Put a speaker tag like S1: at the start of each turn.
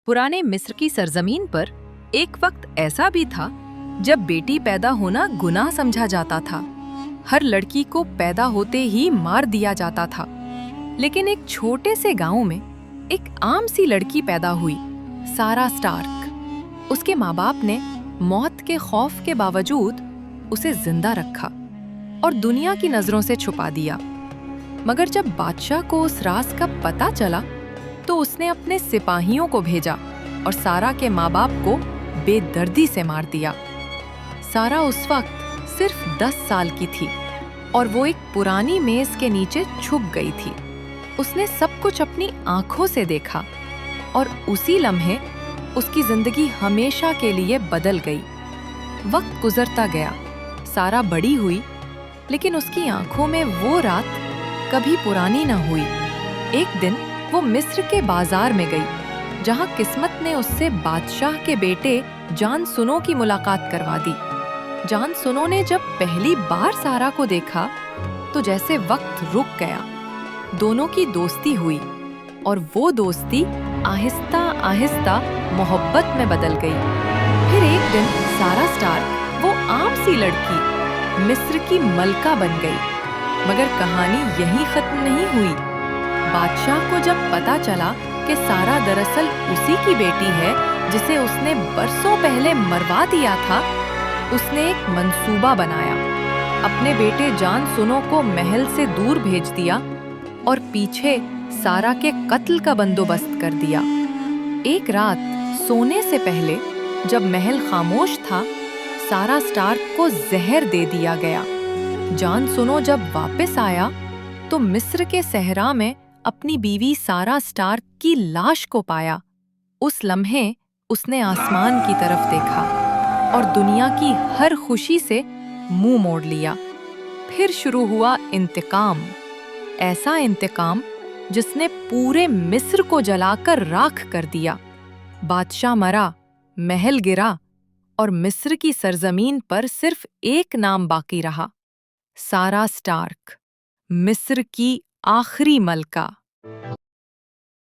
S1: पुराने मिस्र की सरजमीन पर एक वक्त ऐसा भी था जब बेटी पैदा होना गुनाह समझा जाता था। हर लड़की को पैदा होते ही मार दिया जाता था। लेकिन एक छोटे से गांव में एक आम सी लड़की पैदा हुई, सारा स्टार्क। उसके माँ बाप ने मौत के खौफ के बावजूद उसे जिंदा रखा और दुनिया की नजरों से छुपा दिया। मगर जब बादशाह को उस राज का पता चला तो उसने अपने सिपाहियों को भेजा और सारा के माँ बाप को बेदर्दी से मार दिया। सारा उस वक्त सिर्फ 10 साल की थी और वो एक पुरानी मेज के नीचे छुप गई थी। उसने सब कुछ अपनी आंखों से देखा और उसी लम्हे उसकी जिंदगी हमेशा के लिए बदल गई। वक्त गुजरता गया, सारा बड़ी हुई, लेकिन उसकी आंखों में वो रात कभी पुरानी न हुई। एक दिन वो मिस्र के बाजार में गई, जहां किस्मत ने उससे बादशाह के बेटे जान सुनो की मुलाकात करवा दी। जान सुनो ने जब पहली बार सारा को देखा तो जैसे वक्त रुक गया। दोनों की दोस्ती हुई और वो दोस्ती आहिस्ता आहिस्ता मोहब्बत में बदल गई। फिर एक दिन सारा स्टार्क, वो आम सी लड़की, मिस्र की मलका बन गई। मगर कहानी यहीं खत्म नहीं हुई। बादशाह को जब पता चला कि सारा दरअसल उसी की बेटी है जिसे उसने बरसों पहले मरवा दिया था, उसने एक मंसूबा बनाया। अपने बेटे जान सुनो को महल से दूर भेज दिया और पीछे सारा के कत्ल का बंदोबस्त कर दिया। एक रात सोने से पहले जब महल खामोश था, सारा स्टार्क को जहर दे दिया गया। जान सुनो जब वापस आया तो मिस्र के सहरा में अपनी बीवी सारा स्टार्क की लाश को पाया। उस लम्हे उसने आसमान की तरफ देखा और दुनिया की हर खुशी से मुंह मोड़ लिया। फिर शुरू हुआ इंतकाम, ऐसा इंतकाम जिसने पूरे मिस्र को जलाकर राख कर दिया। बादशाह मरा, महल गिरा और मिस्र की सरजमीन पर सिर्फ एक नाम बाकी रहा, सारा स्टार्क, मिस्र की आखिरी मलका।